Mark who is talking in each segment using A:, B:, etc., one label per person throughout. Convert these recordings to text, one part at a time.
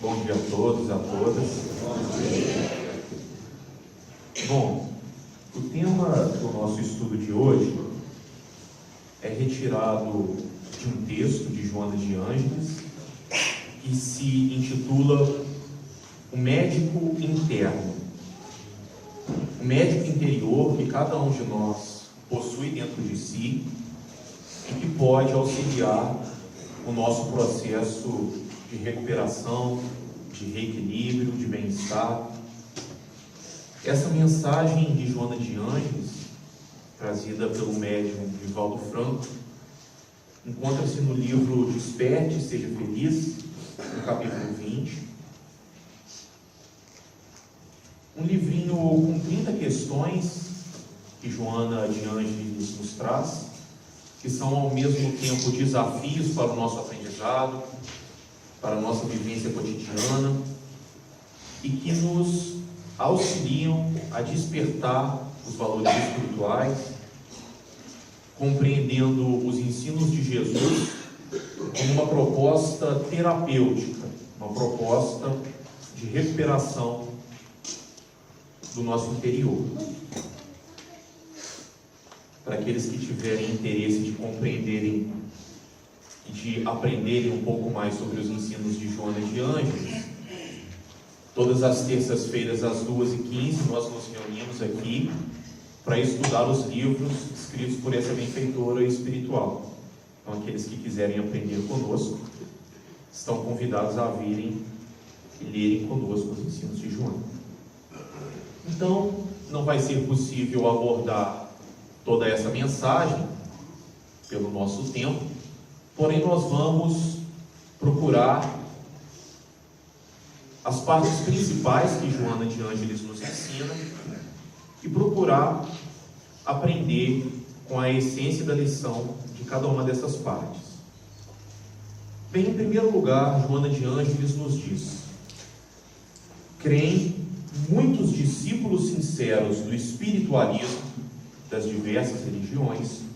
A: Bom dia a todos e a todas. Bom, o tema do nosso estudo de hoje é retirado de um texto de Joana de Ângeles que se intitula O Médico Interno. O médico interior que cada um de nós possui dentro de si e que pode auxiliar o nosso processo de recuperação, de reequilíbrio, de bem-estar. Essa mensagem de Joana de Ângeles, trazida pelo médium Divaldo Franco, encontra-se no livro Desperte e Seja Feliz, no capítulo 20. Um livrinho com 30 questões que Joana de Ângeles nos traz, que são ao mesmo tempo desafios para o nosso aprendizado, para a nossa vivência cotidiana e que nos auxiliam a despertar os valores espirituais, compreendendo os ensinos de Jesus como uma proposta terapêutica, uma proposta de recuperação do nosso interior. Para aqueles que tiverem interesse de compreenderem e de aprenderem um pouco mais sobre os ensinos de Joana de Ângeles, todas as terças-feiras às 2h15 nós nos reunimos aqui para estudar os livros escritos por essa benfeitora espiritual. Então aqueles que quiserem aprender conosco estão convidados a virem e lerem conosco os ensinos de Joana. Então não vai ser possível abordar toda essa mensagem pelo nosso tempo, porém nós vamos procurar as partes principais que Joana de Ângeles nos ensina e procurar aprender com a essência da lição de cada uma dessas partes. Bem, em primeiro lugar, Joana de Ângeles nos diz: creem muitos discípulos sinceros do espiritualismo das diversas religiões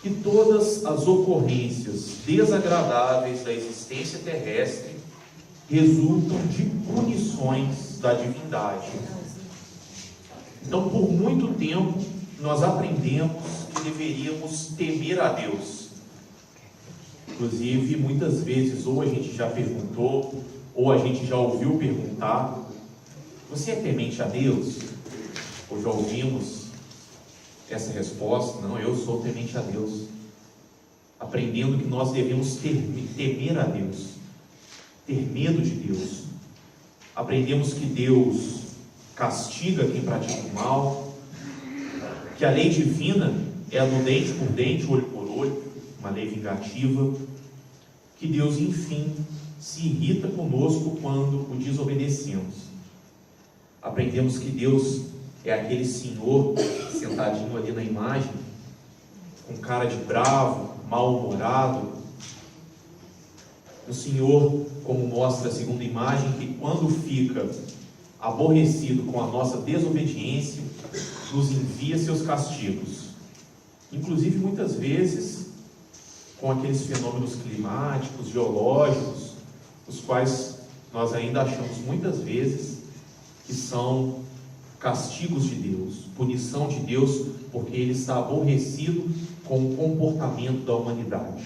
A: que todas as ocorrências desagradáveis da existência terrestre resultam de punições da divindade. Então, por muito tempo, nós aprendemos que deveríamos temer a Deus. Inclusive, muitas vezes, ou a gente já perguntou, ou a gente já ouviu perguntar: você é temente a Deus? Ou já ouvimos essa resposta: não, eu sou temente a Deus. Aprendendo que nós devemos temer a Deus, ter medo de Deus. Aprendemos que Deus castiga quem pratica o mal, que a lei divina é a do dente por dente, olho por olho, uma lei vingativa, que Deus, enfim, se irrita conosco quando o desobedecemos. Aprendemos que Deus é aquele Senhor sentadinho ali na imagem, com cara de bravo, mal-humorado. O Senhor, como mostra a segunda imagem, que quando fica aborrecido com a nossa desobediência, nos envia seus castigos. Inclusive, muitas vezes, com aqueles fenômenos climáticos, geológicos, os quais nós ainda achamos muitas vezes que são castigos de Deus, punição de Deus, porque Ele está aborrecido com o comportamento da humanidade.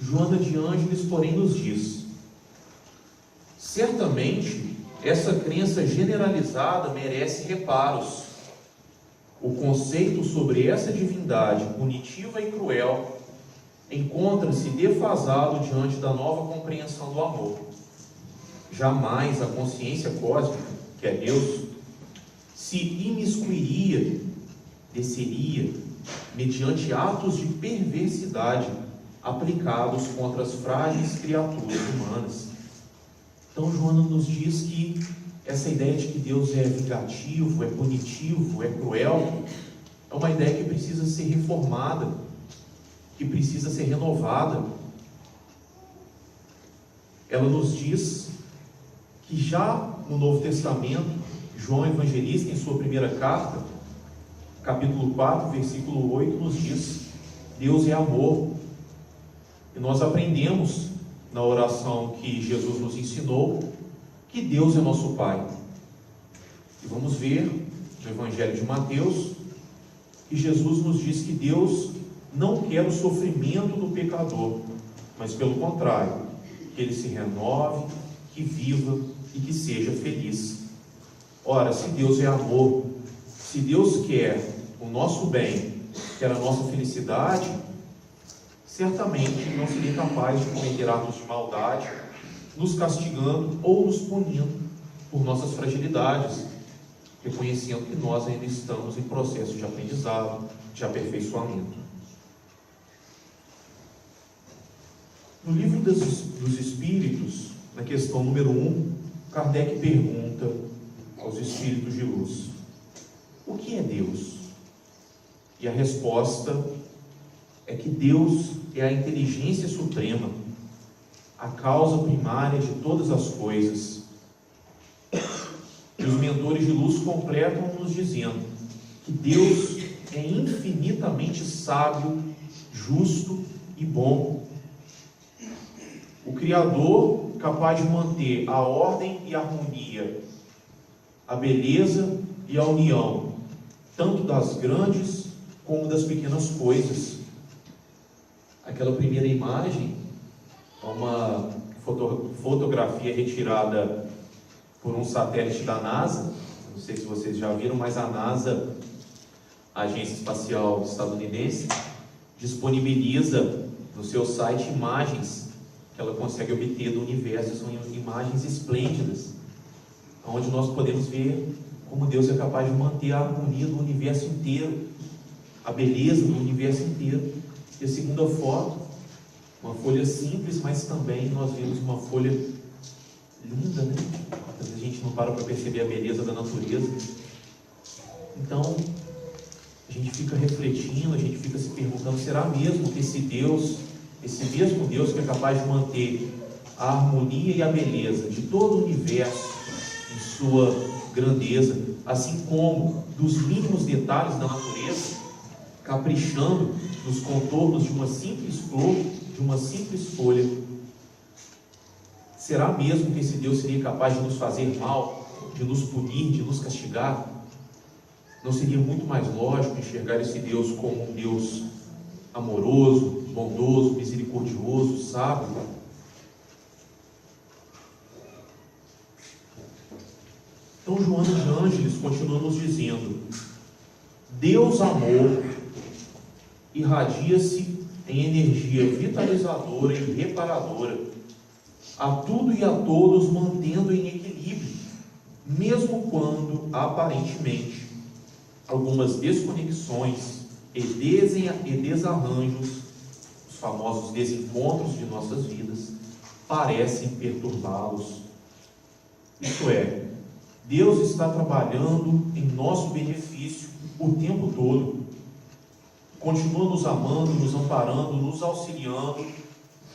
A: Joana de Ângeles, porém, nos diz: certamente essa crença generalizada merece reparos. O conceito sobre essa divindade punitiva e cruel encontra-se defasado diante da nova compreensão do amor. Jamais a consciência cósmica, que é Deus, se imiscuiria, desceria, mediante atos de perversidade aplicados contra as frágeis criaturas humanas. Então Joana nos diz que essa ideia de que Deus é vingativo, é punitivo, é cruel, é uma ideia que precisa ser reformada, que precisa ser renovada. Ela nos diz que já no Novo Testamento, João Evangelista, em sua primeira carta, capítulo 4, versículo 8, nos diz: Deus é amor. E nós aprendemos na oração que Jesus nos ensinou que Deus é nosso Pai. E vamos ver no Evangelho de Mateus que Jesus nos diz que Deus não quer o sofrimento do pecador, mas pelo contrário, que ele se renove, que viva e que seja feliz. Ora, se Deus é amor, se Deus quer o nosso bem, quer a nossa felicidade, certamente não seria capaz de cometer atos de maldade, nos castigando ou nos punindo por nossas fragilidades, reconhecendo que nós ainda estamos em processo de aprendizado, de aperfeiçoamento. No livro dos Espíritos, na questão número 1, Kardec pergunta aos Espíritos de luz: o que é Deus? E a resposta é que Deus é a inteligência suprema, a causa primária de todas as coisas. E os mentores de luz completam nos dizendo que Deus é infinitamente sábio, justo e bom. O Criador, capaz de manter a ordem e a harmonia, a beleza e a união, tanto das grandes como das pequenas coisas. Aquela primeira imagem é uma fotografia retirada por um satélite da NASA. Não sei se vocês já viram, mas a NASA, a Agência Espacial Estadunidense, disponibiliza no seu site imagens que ela consegue obter do universo. São imagens esplêndidas, onde nós podemos ver como Deus é capaz de manter a harmonia do universo inteiro, a beleza do universo inteiro. E a segunda foto, uma folha simples, mas também nós vemos uma folha linda, né? Às vezes a gente não para perceber a beleza da natureza. Então, a gente fica refletindo, a gente fica se perguntando: será mesmo que esse Deus, esse mesmo Deus que é capaz de manter a harmonia e a beleza de todo o universo em sua grandeza, assim como dos mínimos detalhes da natureza, caprichando nos contornos de uma simples flor, de uma simples folha, será mesmo que esse Deus seria capaz de nos fazer mal, de nos punir, de nos castigar? Não seria muito mais lógico enxergar esse Deus como um Deus amoroso, bondoso, misericordioso, sábio? Então Joana de Ângeles continua nos dizendo: Deus amor irradia-se em energia vitalizadora e reparadora, a tudo e a todos mantendo em equilíbrio, mesmo quando aparentemente algumas desconexões e desarranjos, os famosos desencontros de nossas vidas, parecem perturbá-los. Isto é, Deus está trabalhando em nosso benefício o tempo todo. Continua nos amando, nos amparando, nos auxiliando,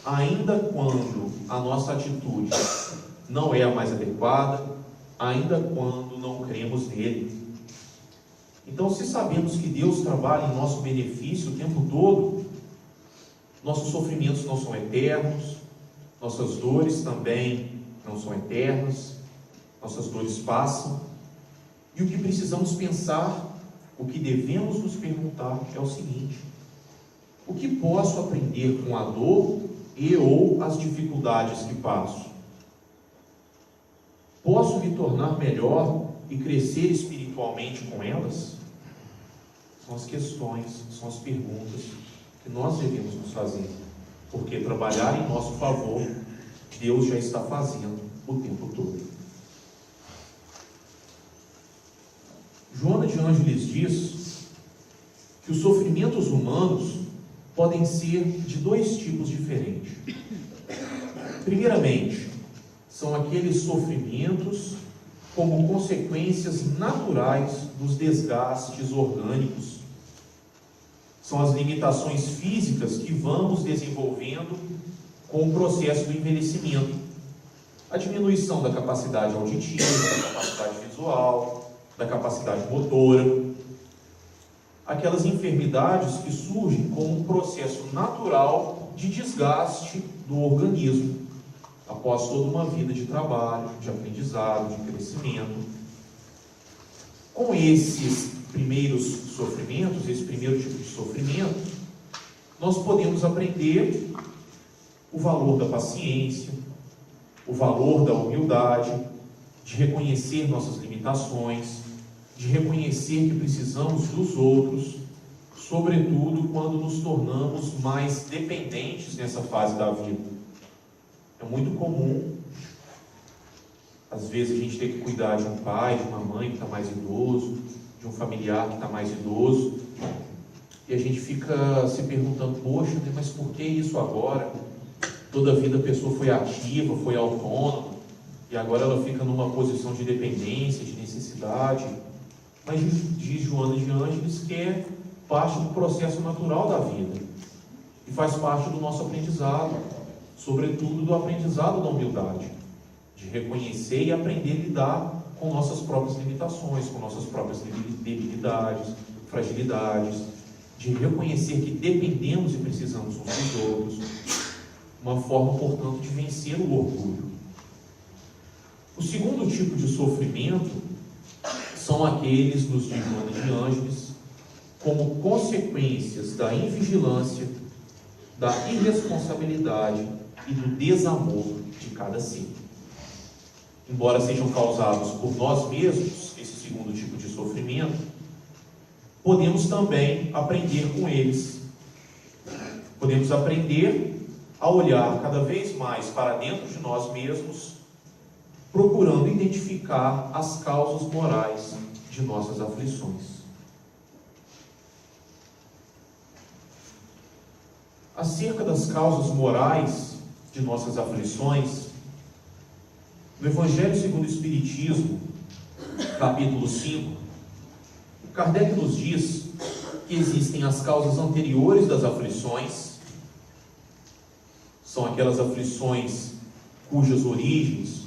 A: ainda quando a nossa atitude não é a mais adequada, ainda quando não cremos nele. Então, se sabemos que Deus trabalha em nosso benefício o tempo todo, nossos sofrimentos não são eternos, nossas dores também não são eternas, nossas dores passam, e o que precisamos pensar, o que devemos nos perguntar é o seguinte: o que posso aprender com a dor e ou as dificuldades que passo? Posso me tornar melhor e crescer espiritualmente com elas? São as questões, são as perguntas que nós devemos nos fazer, porque trabalhar em nosso favor, Deus já está fazendo o tempo todo. Joana de Ângeles diz que os sofrimentos humanos podem ser de dois tipos diferentes. Primeiramente, são aqueles sofrimentos como consequências naturais dos desgastes orgânicos. São as limitações físicas que vamos desenvolvendo com o processo do envelhecimento. A diminuição da capacidade auditiva, da capacidade visual, da capacidade motora, aquelas enfermidades que surgem como um processo natural de desgaste do organismo, após toda uma vida de trabalho, de aprendizado, de crescimento. Com esses primeiros sofrimentos, esse primeiro tipo de sofrimento, nós podemos aprender o valor da paciência, o valor da humildade, de reconhecer nossas limitações, de reconhecer que precisamos dos outros, sobretudo quando nos tornamos mais dependentes nessa fase da vida. É muito comum, às vezes, a gente ter que cuidar de um pai, de uma mãe que está mais idoso, de um familiar que está mais idoso, e a gente fica se perguntando, poxa, mas por que isso agora? Toda a vida a pessoa foi ativa, foi autônoma, e agora ela fica numa posição de dependência, de necessidade. Mas diz Joana de Ângeles que é parte do processo natural da vida, e faz parte do nosso aprendizado, sobretudo do aprendizado da humildade, de reconhecer e aprender a lidar com nossas próprias limitações, com nossas próprias debilidades, fragilidades, de reconhecer que dependemos e precisamos uns dos outros, uma forma, portanto, de vencer o orgulho. O segundo tipo de sofrimento são aqueles, nos diz Joana de Ângeles, como consequências da invigilância, da irresponsabilidade e do desamor de cada ser. Embora sejam causados por nós mesmos, esse segundo tipo de sofrimento, podemos também aprender com eles. Podemos aprender a olhar cada vez mais para dentro de nós mesmos, procurando identificar as causas morais de nossas aflições. Acerca das causas morais de nossas aflições, no Evangelho segundo o Espiritismo, capítulo 5, Kardec nos diz que existem as causas anteriores das aflições, são aquelas aflições cujas origens,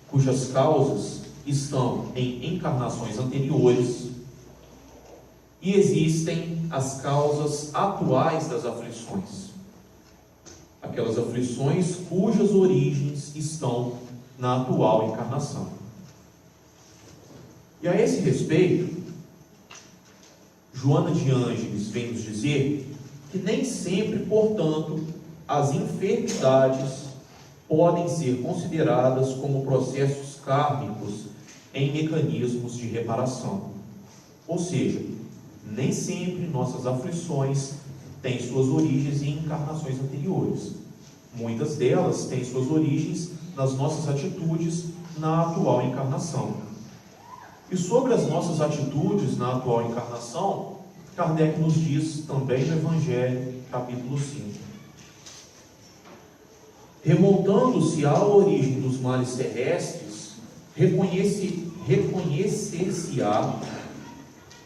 A: cujas causas estão em encarnações anteriores, e existem as causas atuais das aflições, aquelas aflições cujas origens estão na atual encarnação. E a esse respeito, Joana de Ângeles vem nos dizer que nem sempre, portanto, as enfermidades podem ser consideradas como processos kármicos em mecanismos de reparação. Ou seja, nem sempre nossas aflições têm suas origens em encarnações anteriores. Muitas delas têm suas origens nas nossas atitudes na atual encarnação. E sobre as nossas atitudes na atual encarnação, Kardec nos diz também no Evangelho, capítulo 5. Remontando-se à origem dos males terrestres, reconhecer-se-á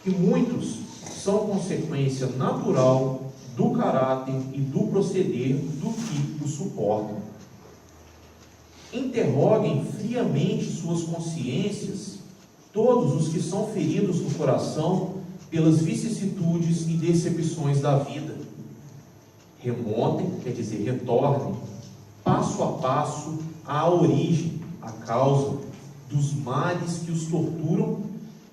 A: que muitos são consequência natural do caráter e do proceder do que o suportam. Interroguem friamente suas consciências, todos os que são feridos no coração pelas vicissitudes e decepções da vida. Remontem, quer dizer, retornem, passo a passo, à origem, à causa dos males que os torturam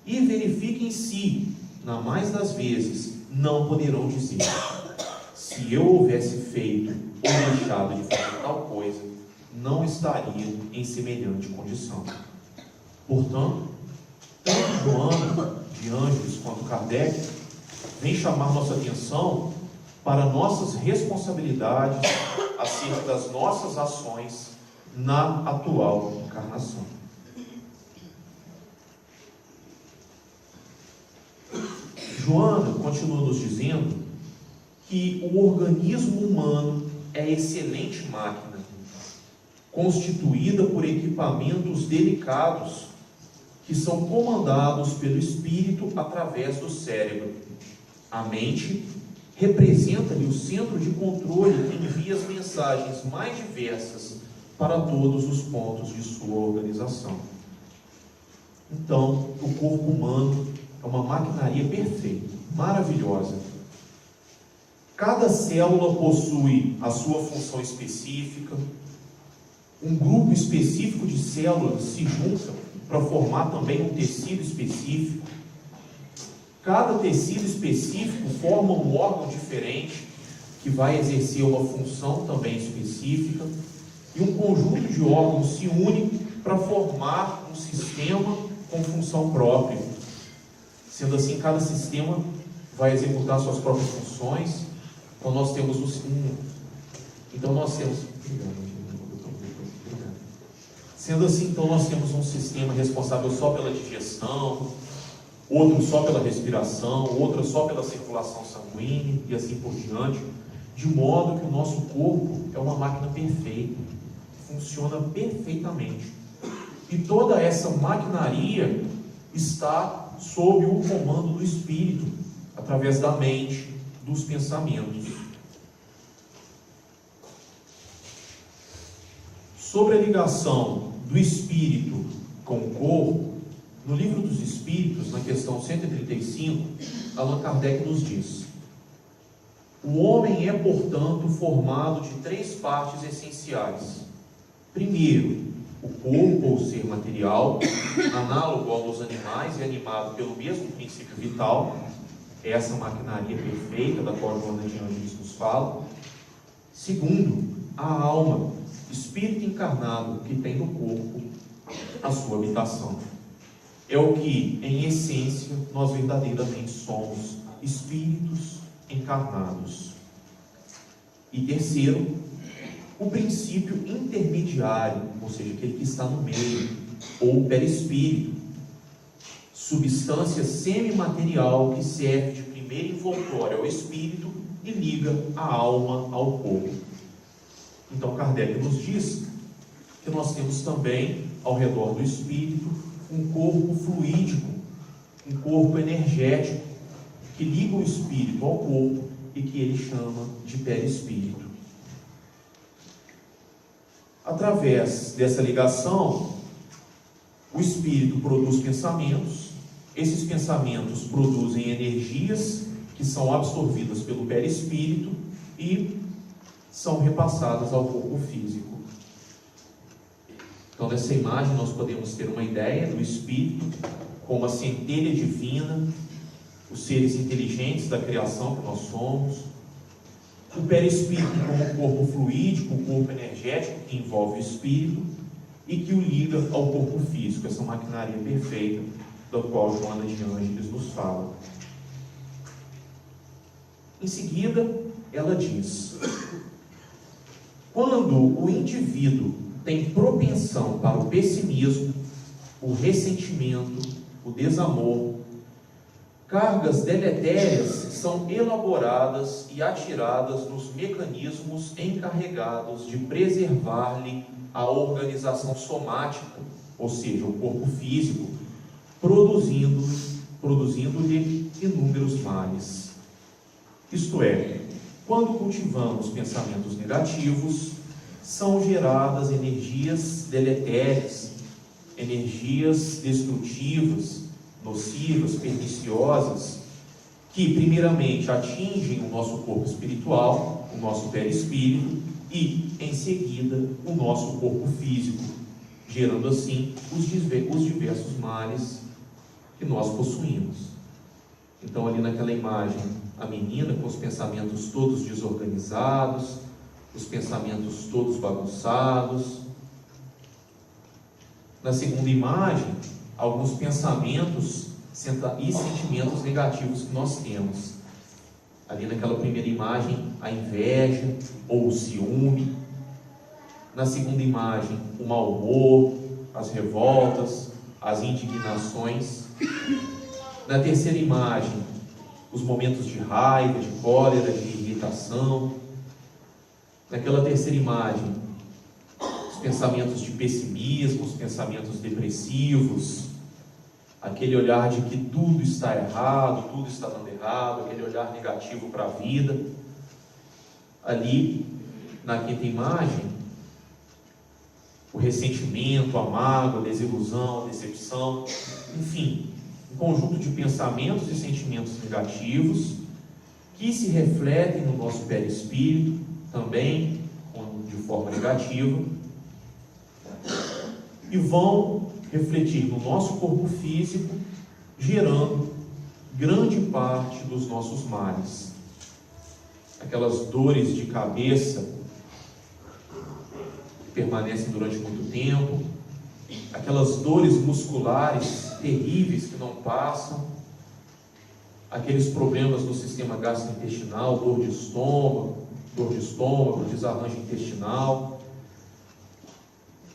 A: e verifiquem se, na mais das vezes, não poderão dizer: se eu houvesse feito ou deixado de fazer tal coisa, não estaria em semelhante condição. Portanto, tanto Joana de Ângeles quanto Kardec vem chamar nossa atenção para nossas responsabilidades acerca das nossas ações na atual encarnação. Joana continua nos dizendo que o organismo humano é excelente máquina, constituída por equipamentos delicados que são comandados pelo espírito através do cérebro. A mente representa-lhe o centro de controle que envia as mensagens mais diversas para todos os pontos de sua organização. Então, o corpo humano é uma maquinaria perfeita. maravilhosa. Cada célula possui a sua função específica. Um grupo específico de células se juntam para formar também um tecido específico. Cada tecido específico forma um órgão diferente que vai exercer uma função também específica, e um conjunto de órgãos se une para formar um sistema com função própria. Sendo assim, cada sistema vai executar suas próprias funções. Então nós temos Sendo assim, então nós temos um sistema responsável só pela digestão, outro só pela respiração, outro só pela circulação sanguínea e assim por diante, de modo que o nosso corpo é uma máquina perfeita, funciona perfeitamente. E toda essa maquinaria está sob o comando do espírito, através da mente, dos pensamentos. Sobre a ligação do espírito com o corpo, no Livro dos Espíritos, na questão 135, Allan Kardec nos diz: o homem é, portanto, formado de 3 partes essenciais. Primeiro, o corpo ou ser material, análogo ao dos animais e animado pelo mesmo princípio vital, essa maquinaria perfeita da qual Joana de Ângeles nos fala. Segundo, a alma, espírito encarnado que tem no corpo a sua habitação. É o que, em essência, nós verdadeiramente somos, espíritos encarnados. E terceiro, o princípio intermediário, ou seja, aquele que está no meio, ou perispírito, substância semimaterial que serve de primeira envoltória ao espírito e liga a alma ao corpo. Então Kardec nos diz que nós temos também, ao redor do espírito, um corpo fluídico, um corpo energético, que liga o espírito ao corpo e que ele chama de perispírito. Através dessa ligação, o espírito produz pensamentos, esses pensamentos produzem energias que são absorvidas pelo perispírito e são repassadas ao corpo físico. Então, nessa imagem, nós podemos ter uma ideia do espírito como a centelha divina, os seres inteligentes da criação que nós somos, o perispírito como o corpo fluídico, o corpo energético que envolve o espírito e que o liga ao corpo físico, essa maquinaria perfeita da qual Joana de Ângeles nos fala. Em seguida, ela diz: quando o indivíduo tem propensão para o pessimismo, o ressentimento, o desamor, cargas deletérias são elaboradas e atiradas nos mecanismos encarregados de preservar-lhe a organização somática, ou seja, o corpo físico, produzindo-lhe inúmeros males. Isto é, quando cultivamos pensamentos negativos, são geradas energias deletérias, energias destrutivas, nocivas, perniciosas, que primeiramente atingem o nosso corpo espiritual, o nosso perispírito, e em seguida o nosso corpo físico, gerando assim os diversos males que nós possuímos. Então, ali naquela imagem, a menina com os pensamentos todos desorganizados, os pensamentos todos bagunçados. Na segunda imagem, alguns pensamentos e sentimentos negativos que nós temos. Ali naquela primeira imagem, a inveja ou o ciúme. Na segunda imagem, o mau humor, as revoltas, as indignações. Na terceira imagem, os momentos de raiva, de cólera, de irritação. Naquela terceira imagem, os pensamentos de pessimismo, os pensamentos depressivos, aquele olhar de que tudo está errado, tudo está dando errado, aquele olhar negativo para a vida. Ali, na quinta imagem, o ressentimento, a mágoa, a desilusão, a decepção, enfim, um conjunto de pensamentos e sentimentos negativos que se refletem no nosso perispírito, também de forma negativa, e vão refletir no nosso corpo físico, gerando grande parte dos nossos males. Aquelas dores de cabeça que permanecem durante muito tempo, aquelas dores musculares terríveis que não passam, aqueles problemas no sistema gastrointestinal, dor de estômago, desarranjo intestinal,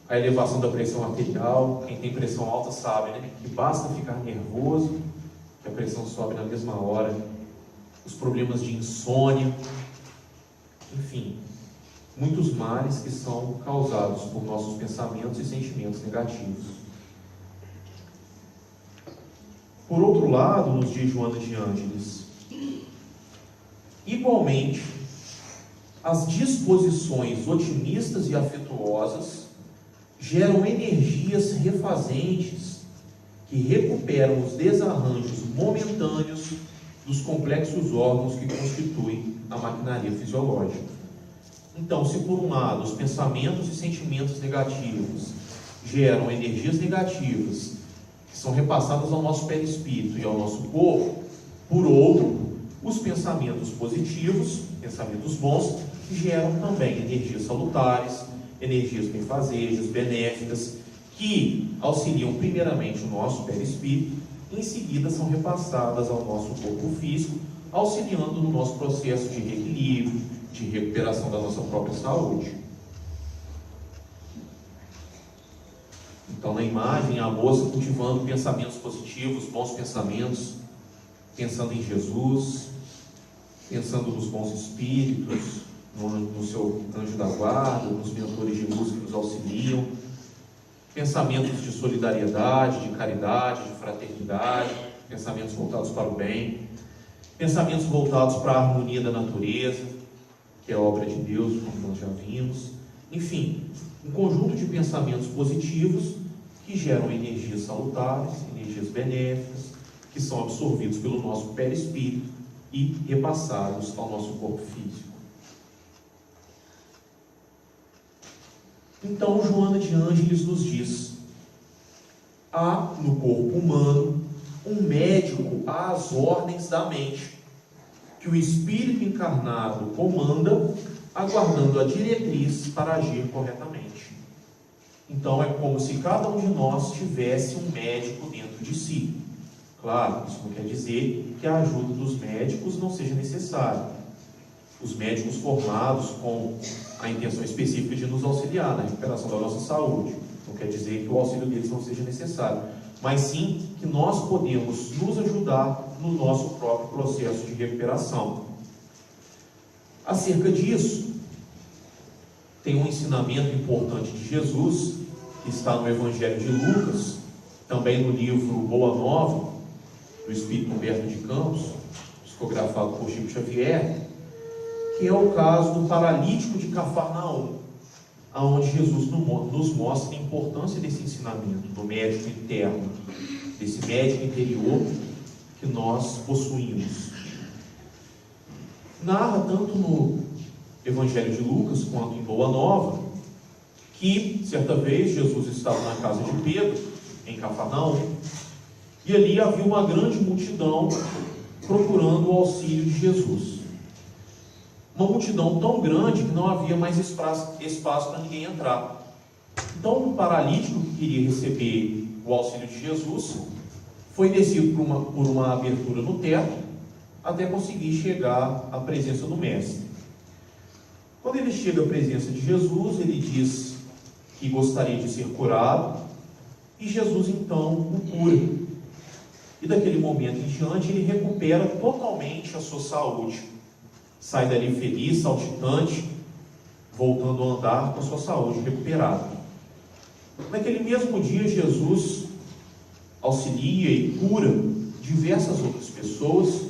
A: a elevação da pressão arterial. Quem tem pressão alta sabe, né? Que basta ficar nervoso que a pressão sobe na mesma hora. Os problemas de insônia, enfim, muitos males que são causados por nossos pensamentos e sentimentos negativos. Por outro lado, nos dias de Joana de Ângeles, igualmente, as disposições otimistas e afetuosas geram energias refazentes que recuperam os desarranjos momentâneos dos complexos órgãos que constituem a maquinaria fisiológica. Então, se por um lado os pensamentos e sentimentos negativos geram energias negativas que são repassadas ao nosso perispírito e ao nosso corpo, por outro, os pensamentos positivos, pensamentos bons, geram também energias salutares, energias benfazejas, benéficas, que auxiliam primeiramente o nosso perispírito, em seguida são repassadas ao nosso corpo físico, auxiliando no nosso processo de reequilíbrio, de recuperação da nossa própria saúde. Então, na imagem, a moça cultivando pensamentos positivos, bons pensamentos, pensando em Jesus, pensando nos bons espíritos, no seu anjo da guarda, nos mentores de luz que nos auxiliam, pensamentos de solidariedade, de caridade, de fraternidade, pensamentos voltados para o bem, pensamentos voltados para a harmonia da natureza, que é obra de Deus, como nós já vimos. Enfim, um conjunto de pensamentos positivos que geram energias salutares, energias benéficas, que são absorvidos pelo nosso perispírito e repassados ao nosso corpo físico. Então, Joana de Ângeles nos diz: há no corpo humano um médico às ordens da mente, que o espírito encarnado comanda, aguardando a diretriz para agir corretamente. Então, é como se cada um de nós tivesse um médico dentro de si. Claro, isso não quer dizer que a ajuda dos médicos não seja necessária. Os médicos formados com a intenção específica de nos auxiliar na recuperação da nossa saúde. Não quer dizer que o auxílio deles não seja necessário, mas sim que nós podemos nos ajudar no nosso próprio processo de recuperação. Acerca disso, tem um ensinamento importante de Jesus, que está no Evangelho de Lucas, também no livro Boa Nova, do Espírito Humberto de Campos, psicografado por Chico Xavier, que é o caso do paralítico de Cafarnaum, onde Jesus nos mostra a importância desse ensinamento, do médico interno, desse médico interior que nós possuímos. Narra tanto no Evangelho de Lucas quanto em Boa Nova que, certa vez, Jesus estava na casa de Pedro, em Cafarnaum, e ali havia uma grande multidão procurando o auxílio de Jesus. Uma multidão tão grande que não havia mais espaço para ninguém entrar. Então, o paralítico que queria receber o auxílio de Jesus foi descido por uma abertura no teto até conseguir chegar à presença do Mestre. Quando ele chega à presença de Jesus, ele diz que gostaria de ser curado, e Jesus então o cura. E daquele momento em diante ele recupera totalmente a sua saúde. Sai dali feliz, saltitante, voltando a andar com a sua saúde recuperada. Naquele mesmo dia, Jesus auxilia e cura diversas outras pessoas,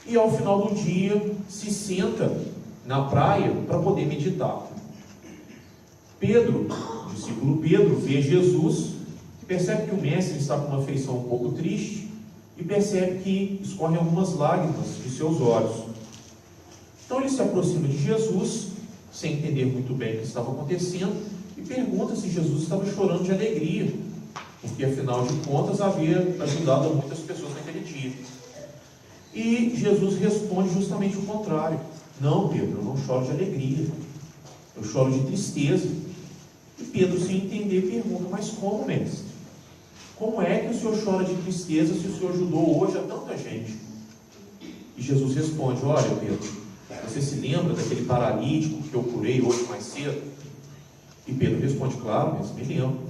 A: e ao final do dia se senta na praia para poder meditar. Pedro, o discípulo Pedro, vê Jesus percebe que o mestre está com uma feição um pouco triste e percebe que escorrem algumas lágrimas de seus olhos. Então ele se aproxima de Jesus, sem entender muito bem o que estava acontecendo, e pergunta se Jesus estava chorando de alegria, porque afinal de contas havia ajudado muitas pessoas naquele dia. E Jesus responde justamente o contrário: não, Pedro, eu não choro de alegria, eu choro de tristeza. E Pedro, sem entender, pergunta: mas como, mestre? Como é que o senhor chora de tristeza se o senhor ajudou hoje a tanta gente? E Jesus responde: olha, Pedro, você se lembra daquele paralítico que eu curei hoje mais cedo? E Pedro responde: claro, mestre, me lembro.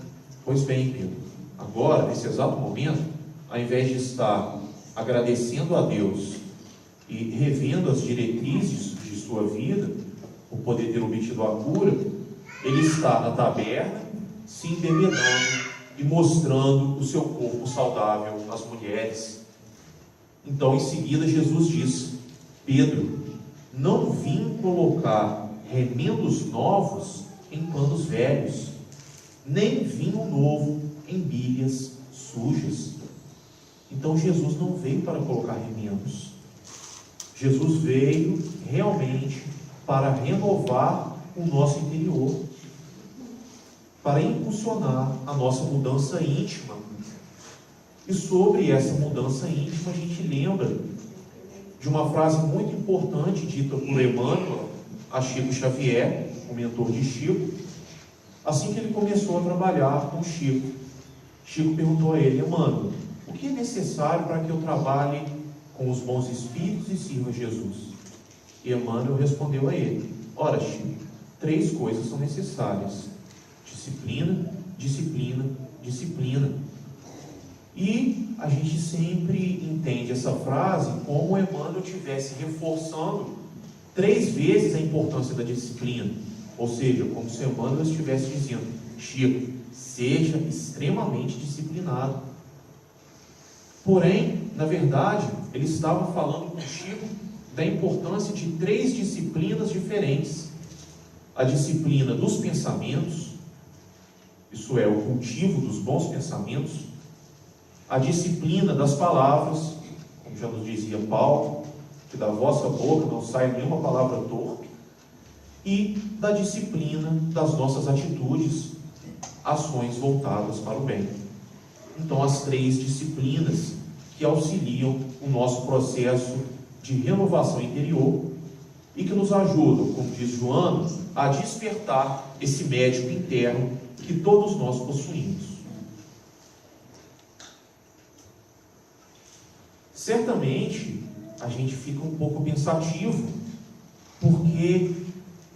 A: Pois bem, Pedro, agora, nesse exato momento, ao invés de estar agradecendo a Deus e revendo as diretrizes de sua vida, por poder ter obtido a cura, ele está na taberna, se embebedando e mostrando o seu corpo saudável às mulheres. Então, em seguida, Jesus diz: Pedro, não vim colocar remendos novos em panos velhos, nem vinho novo em bilhas sujas. Então Jesus não veio para colocar remendos. Jesus veio realmente para renovar o nosso interior, para impulsionar a nossa mudança íntima. E sobre essa mudança íntima a gente lembra de uma frase muito importante dita por Emmanuel a Chico Xavier, o mentor de Chico, assim que ele começou a trabalhar com Chico. Chico perguntou a ele: Emmanuel, o que é necessário para que eu trabalhe com os bons espíritos e sirva Jesus? E Emmanuel respondeu a ele: ora, Chico, 3 coisas são necessárias: disciplina, disciplina, disciplina. E a gente sempre entende essa frase como Emmanuel estivesse reforçando 3 vezes a importância da disciplina. Ou seja, como se Emmanuel estivesse dizendo: Chico, seja extremamente disciplinado. Porém, na verdade, ele estava falando com Chico da importância de 3 disciplinas diferentes: a disciplina dos pensamentos, isso é, o cultivo dos bons pensamentos; a disciplina das palavras, como já nos dizia Paulo, que da vossa boca não sai nenhuma palavra torpe; e da disciplina das nossas atitudes, ações voltadas para o bem. Então, as 3 disciplinas que auxiliam o nosso processo de renovação interior e que nos ajudam, como diz Joana, a despertar esse médico interno que todos nós possuímos. Certamente, a gente fica um pouco pensativo, porque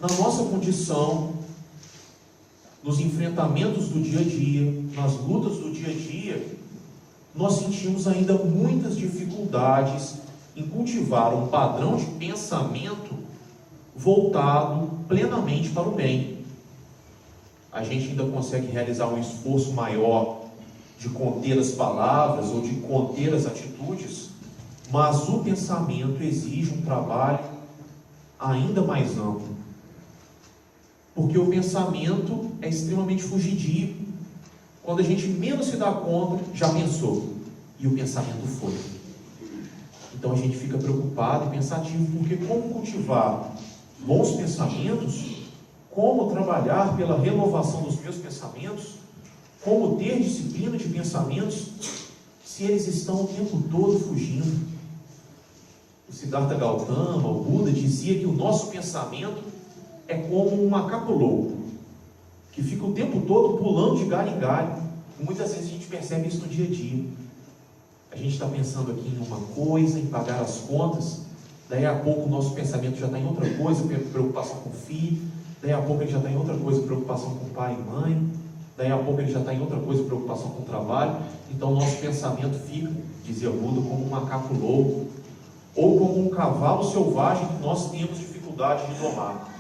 A: na nossa condição, nos enfrentamentos do dia a dia, nas lutas do dia a dia, nós sentimos ainda muitas dificuldades em cultivar um padrão de pensamento voltado plenamente para o bem. A gente ainda consegue realizar um esforço maior de conter as palavras ou de conter as atitudes, mas o pensamento exige um trabalho ainda mais amplo, porque o pensamento é extremamente fugidio. Quando a gente menos se dá conta, já pensou, e o pensamento foi. Então a gente fica preocupado e pensativo, porque como cultivar bons pensamentos, como trabalhar pela renovação dos meus pensamentos, como ter disciplina de pensamentos, se eles estão o tempo todo fugindo. O Siddhartha Gautama, o Buda, dizia que o nosso pensamento é como um macaco louco, que fica o tempo todo pulando de galho em galho. E muitas vezes a gente percebe isso no dia a dia. A gente está pensando aqui em uma coisa, em pagar as contas, daí a pouco o nosso pensamento já está em outra coisa, preocupação com o filho, daí a pouco ele já está em outra coisa, preocupação com o pai e mãe, daí a pouco ele já está em outra coisa, preocupação com o trabalho. Então o nosso pensamento fica, dizia Buda, como um macaco louco, ou como um cavalo selvagem que nós temos dificuldade de domar.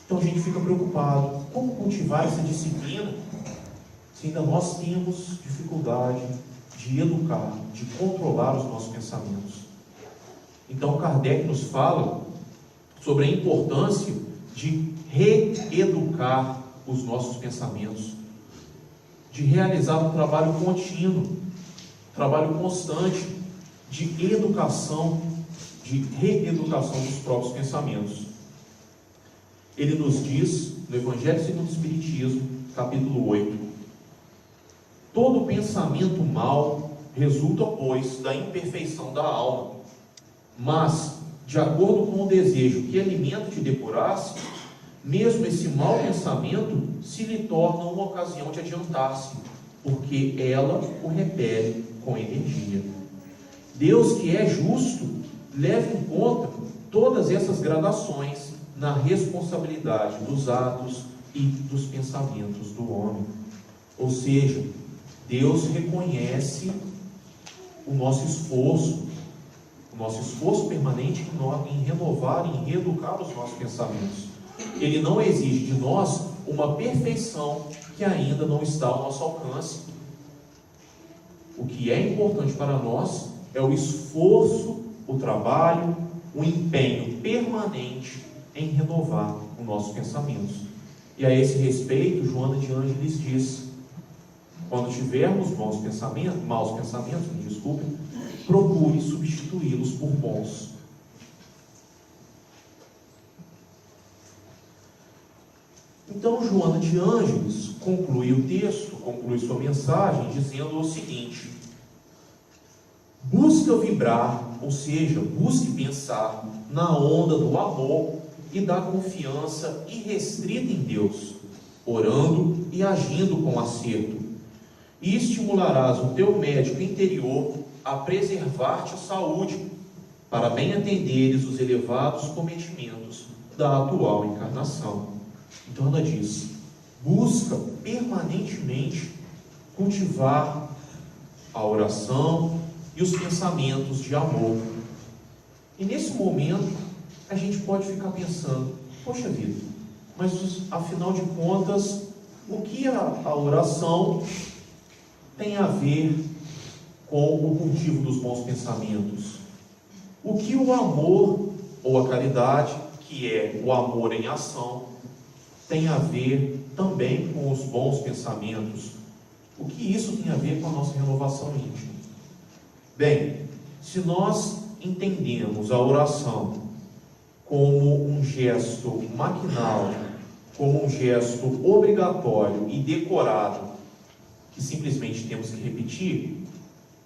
A: Então a gente fica preocupado, como cultivar essa disciplina, se ainda nós temos dificuldade de educar, de controlar os nossos pensamentos. Então Kardec nos fala sobre a importância de reeducar os nossos pensamentos. de realizar um trabalho contínuo, trabalho constante de educação, de reeducação dos próprios pensamentos. Ele nos diz, no Evangelho segundo o Espiritismo, capítulo 8, todo pensamento mau resulta, pois, da imperfeição da alma, mas, de acordo com o desejo que alimenta de depurar-se, mesmo esse mau pensamento se lhe torna uma ocasião de adiantar-se, porque ela o repele com energia. Deus, que é justo, leva em conta todas essas gradações na responsabilidade dos atos e dos pensamentos do homem. Ou seja, Deus reconhece o nosso esforço permanente em renovar e em reeducar os nossos pensamentos. Ele não exige de nós uma perfeição que ainda não está ao nosso alcance. O que é importante para nós é o esforço, o trabalho, o empenho permanente em renovar os nossos pensamentos. E a esse respeito, Joana de Ângeles diz: quando tivermos maus pensamentos, procure substituí-los por bons. Então, Joana de Ângeles conclui o texto, conclui sua mensagem, dizendo o seguinte: busca vibrar, ou seja, busque pensar na onda do amor e da confiança irrestrita em Deus, orando e agindo com acerto, e estimularás o teu médico interior a preservar-te a saúde, para bem atenderes os elevados cometimentos da atual encarnação. Então ela diz: busca permanentemente cultivar a oração e os pensamentos de amor. E nesse momento a gente pode ficar pensando: poxa vida, mas afinal de contas, o que a oração tem a ver com o cultivo dos bons pensamentos? O que o amor ou a caridade, que é o amor em ação, tem a ver também com os bons pensamentos? O que isso tem a ver com a nossa renovação íntima? Bem, se nós entendemos a oração como um gesto maquinal, como um gesto obrigatório e decorado, que simplesmente temos que repetir,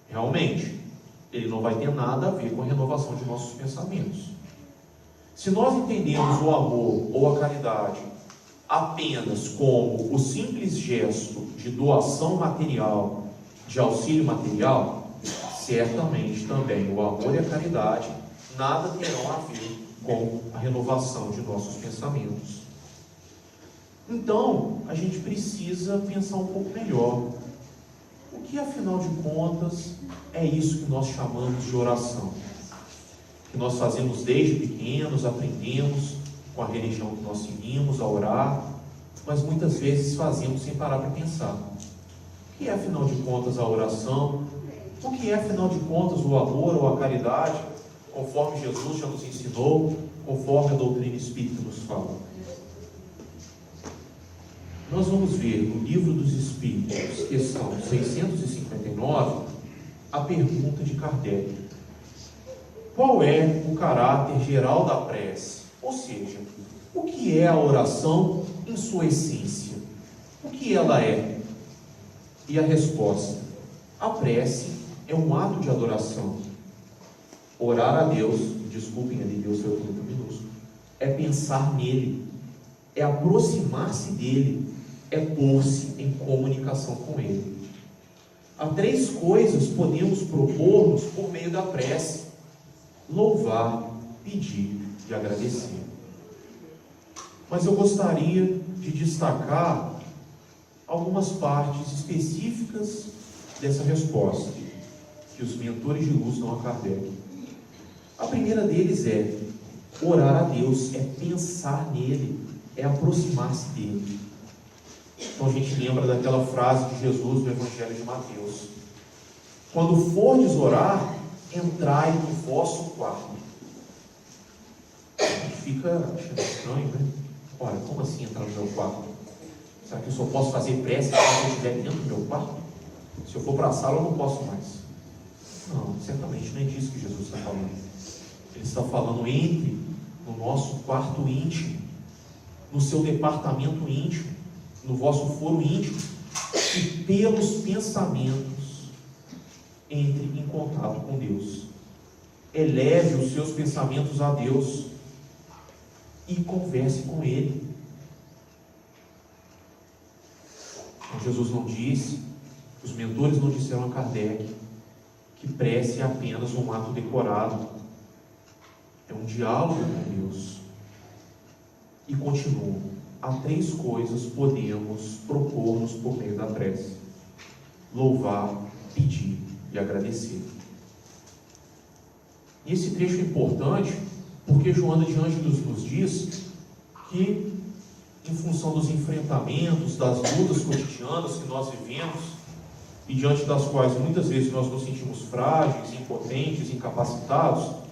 A: realmente, ele não vai ter nada a ver com a renovação de nossos pensamentos. Se nós entendemos o amor ou a caridade apenas como o simples gesto de doação material, de auxílio material, certamente também o amor e a caridade nada terão a ver com a renovação de nossos pensamentos. Então, a gente precisa pensar um pouco melhor. O que, afinal de contas, é isso que nós chamamos de oração? Que nós fazemos desde pequenos, aprendemos com a religião que nós seguimos a orar, mas muitas vezes fazemos sem parar para pensar. O que é, afinal de contas, a oração? O que é, afinal de contas, o amor ou a caridade, conforme Jesus já nos ensinou, conforme a doutrina espírita nos fala? Nós vamos ver no Livro dos Espíritos, questão 659, a pergunta de Kardec: qual é o caráter geral da prece? Ou seja, o que é a oração em sua essência? O que ela é? E a resposta: a prece é um ato de adoração. Orar a Deus, desculpem ali, Deus foi muito minúsculo, é pensar nele, é aproximar-se dele, é pôr-se em comunicação com ele. Há três coisas podemos propor-nos por meio da prece: louvar, pedir e agradecer. Mas eu gostaria de destacar algumas partes específicas dessa resposta que os mentores de luz dão a Kardec. A primeira deles é: orar a Deus é pensar nele, é aproximar-se dele. Então a gente lembra daquela frase de Jesus no Evangelho de Mateus: quando fordes orar, entrai no vosso quarto. A gente fica achando estranho, né? Olha, como assim entrar no meu quarto? Será que eu só posso fazer prece se eu estiver dentro do meu quarto? Se eu for para a sala, eu não posso mais. Não, certamente não é disso que Jesus está falando. Ele está falando entre no nosso quarto íntimo, no seu departamento íntimo, no vosso foro íntimo, e pelos pensamentos entre em contato com Deus. Eleve os seus pensamentos a Deus e converse com Ele. Então, Jesus não disse, os mentores não disseram a Kardec, que prece é apenas um ato decorado. É um diálogo com Deus. E continua: há 3 coisas podemos propor-nos por meio da prece: louvar, pedir e agradecer. E esse trecho é importante porque Joana de Ângeles nos diz que, em função dos enfrentamentos, das lutas cotidianas que nós vivemos, e diante das quais muitas vezes nós nos sentimos frágeis, impotentes, incapacitados,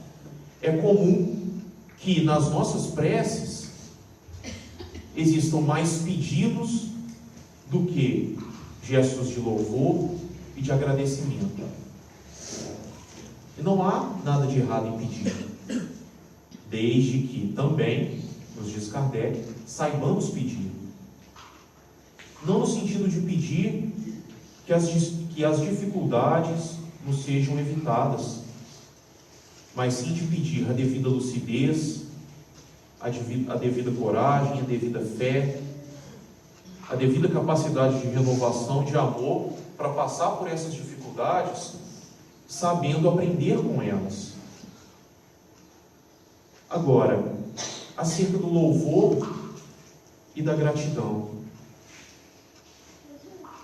A: é comum que nas nossas preces existam mais pedidos do que gestos de louvor e de agradecimento. E não há nada de errado em pedir, desde que também, nos diz Kardec, saibamos pedir. Não no sentido de pedir que as dificuldades nos sejam evitadas, mas sim de pedir a devida lucidez, a devida coragem, a devida fé, a devida capacidade de renovação, de amor, para passar por essas dificuldades, sabendo aprender com elas. Agora, acerca do louvor e da gratidão,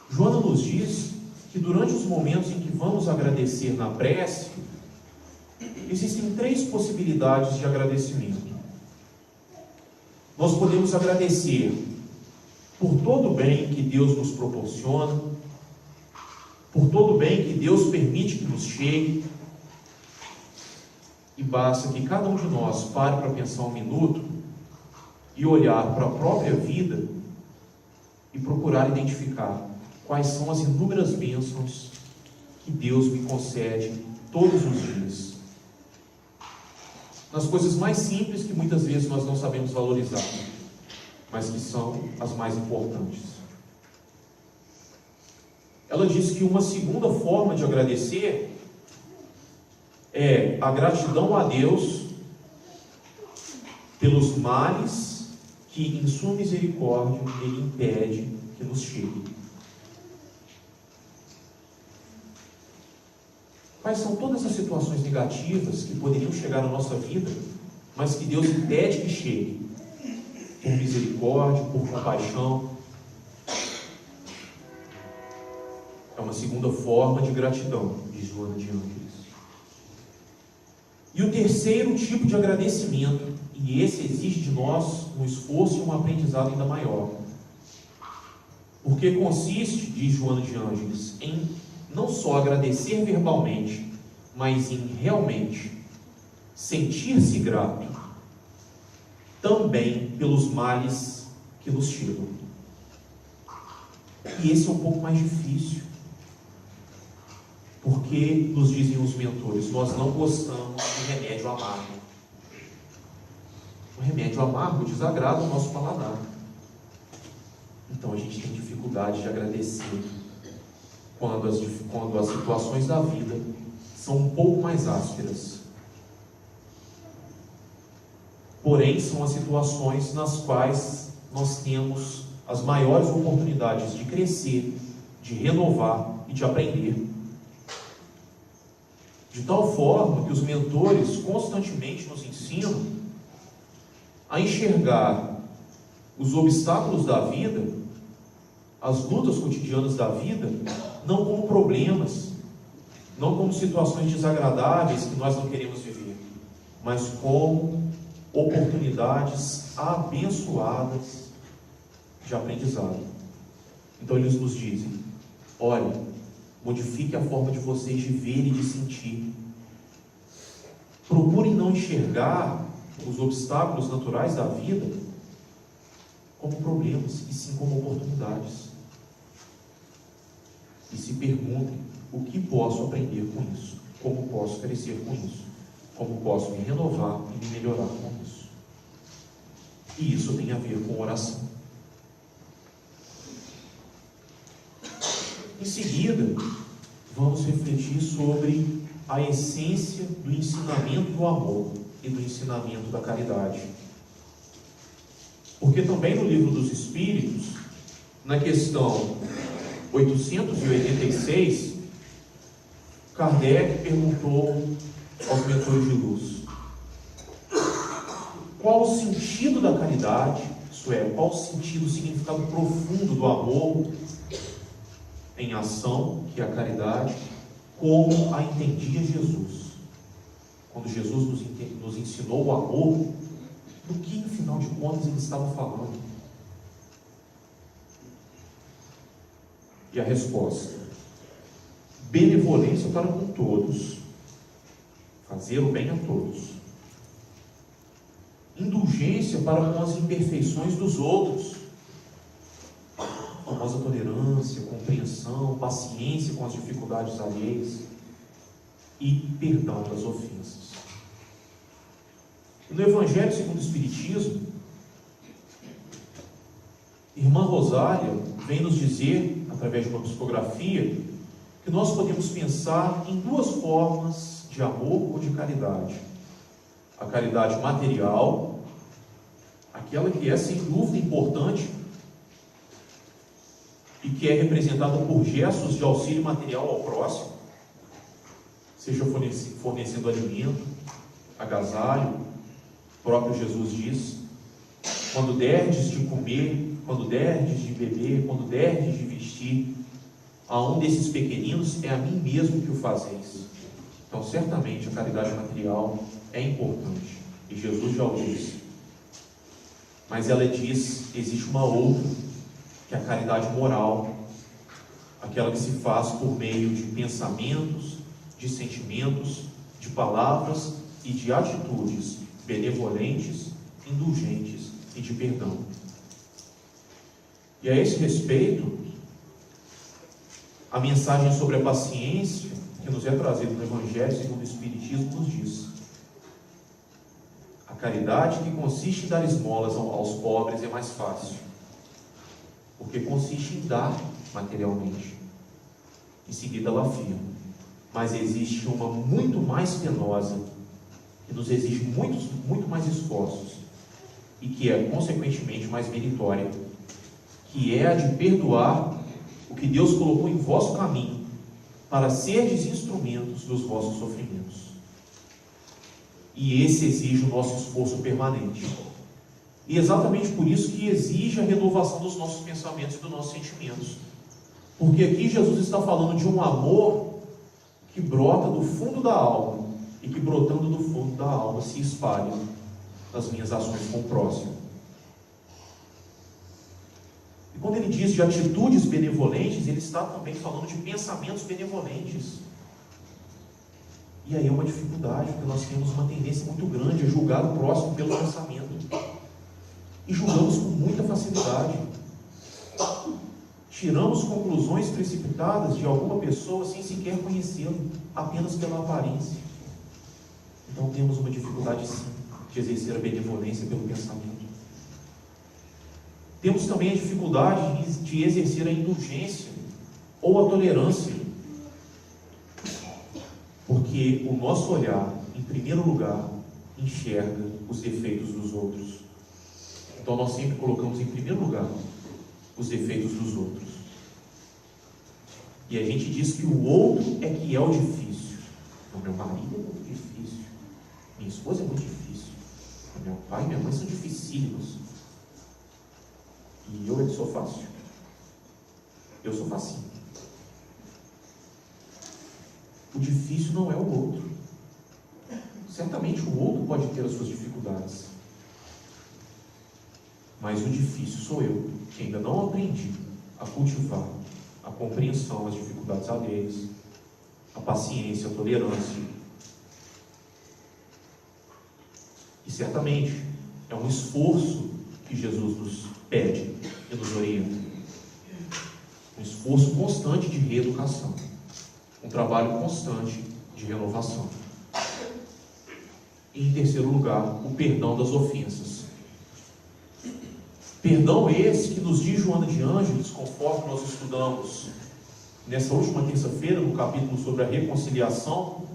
A: Joana nos diz que durante os momentos em que vamos agradecer na prece, existem 3 possibilidades de agradecimento. Nós podemos agradecer por todo o bem que Deus nos proporciona, por todo o bem que Deus permite que nos chegue, e basta que cada um de nós pare para pensar um minuto e olhar para a própria vida e procurar identificar quais são as inúmeras bênçãos que Deus me concede todos os dias. Nas coisas mais simples que muitas vezes nós não sabemos valorizar, mas que são as mais importantes. Ela diz que uma segunda forma de agradecer é a gratidão a Deus pelos males que, em sua misericórdia, Ele impede que nos cheguem. Quais são todas as situações negativas que poderiam chegar na nossa vida, mas que Deus impede que chegue? Por misericórdia, por compaixão. É uma segunda forma de gratidão, diz Joana de Ângeles. E o terceiro tipo de agradecimento, e esse exige de nós um esforço e um aprendizado ainda maior, porque consiste, diz Joana de Ângeles, em não só agradecer verbalmente, mas em realmente sentir-se grato também pelos males que nos chegam. E esse é um pouco mais difícil, porque nos dizem os mentores, nós não gostamos de remédio amargo. O remédio amargo desagrada o nosso paladar. Então a gente tem dificuldade de agradecer quando as situações da vida são um pouco mais ásperas. Porém, são as situações nas quais nós temos as maiores oportunidades de crescer, de renovar e de aprender. De tal forma que os mentores constantemente nos ensinam a enxergar os obstáculos da vida, as lutas cotidianas da vida, não como problemas, não como situações desagradáveis que nós não queremos viver, mas como oportunidades abençoadas de aprendizado. Então eles nos dizem: olhe, modifique a forma de vocês de ver e de sentir. Procurem não enxergar os obstáculos naturais da vida como problemas, e sim como oportunidades. E se perguntem: o que posso aprender com isso? Como posso crescer com isso? Como posso me renovar e me melhorar com isso? E isso tem a ver com oração. Em seguida, vamos refletir sobre a essência do ensinamento do amor e do ensinamento da caridade. Porque também no Livro dos Espíritos, na questão 886, Kardec perguntou aos mentores de luz: qual o sentido da caridade? Isso é, qual o sentido, o significado profundo do amor em ação, que é a caridade, como a entendia Jesus? Quando Jesus nos ensinou o amor, do que, afinal de contas, ele estava falando? E a resposta: benevolência para com todos, fazer o bem a todos, indulgência para com as imperfeições dos outros, a famosa tolerância, compreensão, paciência com as dificuldades alheias e perdão das ofensas. No Evangelho segundo o Espiritismo, Irmã Rosália vem nos dizer, através de uma psicografia, que nós podemos pensar em duas formas de amor ou de caridade: a caridade material, aquela que é sem dúvida importante e que é representada por gestos de auxílio material ao próximo, seja fornecendo alimento, agasalho. O próprio Jesus diz: quando derdes de comer, quando derdes de beber, quando derdes de vestir a um desses pequeninos, é a mim mesmo que o fazeis. Então, certamente, a caridade material é importante, e Jesus já o disse. Mas ela diz: existe uma outra, que é a caridade moral, aquela que se faz por meio de pensamentos, de sentimentos, de palavras e de atitudes benevolentes, indulgentes e de perdão. E a esse respeito, a mensagem sobre a paciência que nos é trazida no Evangelho segundo o Espiritismo nos diz: a caridade que consiste em dar esmolas aos pobres é mais fácil, porque consiste em dar materialmente. Em seguida ela afirma: mas existe uma muito mais penosa, que nos exige muito mais esforços, e que é consequentemente mais meritória, que é a de perdoar o que Deus colocou em vosso caminho, para serdes instrumentos dos vossos sofrimentos. E esse exige o nosso esforço permanente. E exatamente por isso que exige a renovação dos nossos pensamentos e dos nossos sentimentos. Porque aqui Jesus está falando de um amor que brota do fundo da alma, e que, brotando do fundo da alma, se espalha nas minhas ações com o próximo. E quando ele diz de atitudes benevolentes, ele está também falando de pensamentos benevolentes. E aí é uma dificuldade, porque nós temos uma tendência muito grande a julgar o próximo pelo pensamento. E julgamos com muita facilidade. Tiramos conclusões precipitadas de alguma pessoa sem sequer conhecê-lo, apenas pela aparência. Então temos uma dificuldade sim de exercer a benevolência pelo pensamento. Temos também a dificuldade de exercer a indulgência ou a tolerância, porque o nosso olhar, em primeiro lugar, enxerga os defeitos dos outros. Então nós sempre colocamos em primeiro lugar os defeitos dos outros. E a gente diz que o outro é que é o difícil. Então, meu marido é muito difícil, minha esposa é muito difícil, meu pai e minha mãe são dificílimos, e eu é que sou fácil. Eu sou facinho. O difícil não é o outro. Certamente o outro pode ter as suas dificuldades, mas o difícil sou eu, que ainda não aprendi a cultivar a compreensão, as dificuldades alheias, a paciência, a tolerância. E certamente é um esforço que Jesus pede e nos orienta. Um esforço constante de reeducação, um trabalho constante de renovação. E, em terceiro lugar, o perdão das ofensas. Perdão esse que nos diz Joana de Ângeles, conforme nós estudamos nessa última terça-feira, no capítulo sobre a reconciliação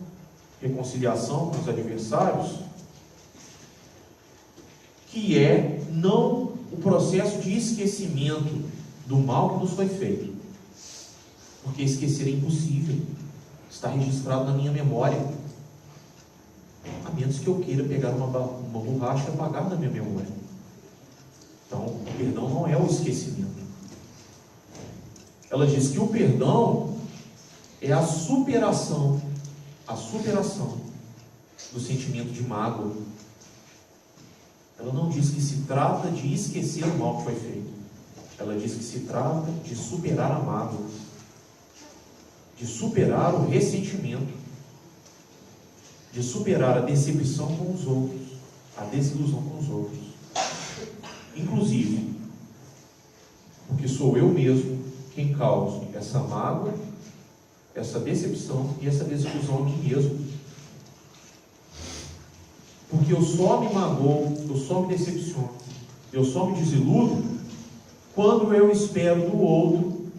A: com os adversários, que é não o processo de esquecimento do mal que nos foi feito, porque esquecer é impossível, está registrado na minha memória, a menos que eu queira pegar uma borracha e apagar da minha memória. Então, o perdão não é o esquecimento. Ela diz que o perdão é a superação do sentimento de mágoa. Ela não diz que se trata de esquecer o mal que foi feito. Ela diz que se trata de superar a mágoa, de superar o ressentimento, de superar a decepção com os outros, a desilusão com os outros. Inclusive, porque sou eu mesmo quem causa essa mágoa, essa decepção e essa desilusão a mim mesmo. Porque eu só me magoo, eu só me decepciono, eu só me desiludo quando eu espero do outro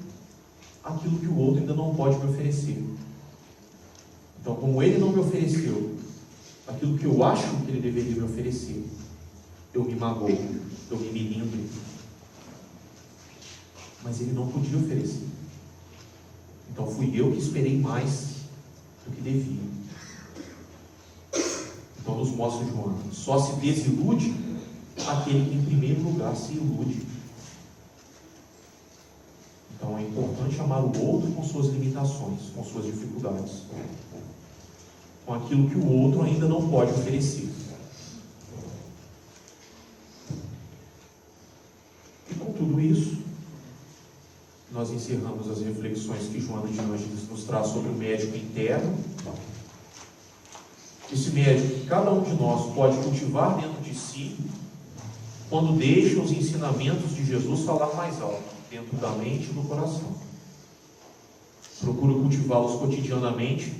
A: aquilo que o outro ainda não pode me oferecer. Então, como ele não me ofereceu aquilo que eu acho que ele deveria me oferecer, eu me magoo, eu me melindro. Mas ele não podia oferecer. Então fui eu que esperei mais do que devia. Então nos mostra Joana, só se desilude aquele que em primeiro lugar se ilude. Então é importante amar o outro com suas limitações, com suas dificuldades, com aquilo que o outro ainda não pode oferecer. E com tudo isso, nós encerramos as reflexões que Joana de Ângeles nos traz sobre o médico interno. Esse médico que cada um de nós pode cultivar dentro de si, quando deixa os ensinamentos de Jesus falar mais alto, dentro da mente e do coração. Procura cultivá-los cotidianamente,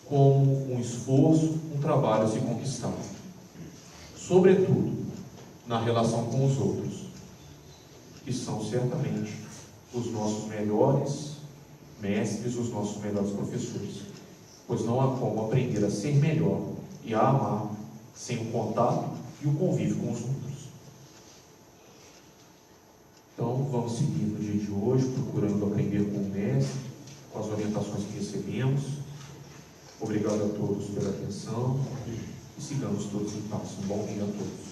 A: como um esforço, um trabalho a se conquistar. Sobretudo, na relação com os outros, que são certamente os nossos melhores mestres, os nossos melhores professores, pois não há como aprender a ser melhor e a amar sem o contato e o convívio com os outros. Então vamos seguir no dia de hoje, procurando aprender com o mestre, com as orientações que recebemos. Obrigado a todos pela atenção e sigamos todos em paz. Um bom dia a todos.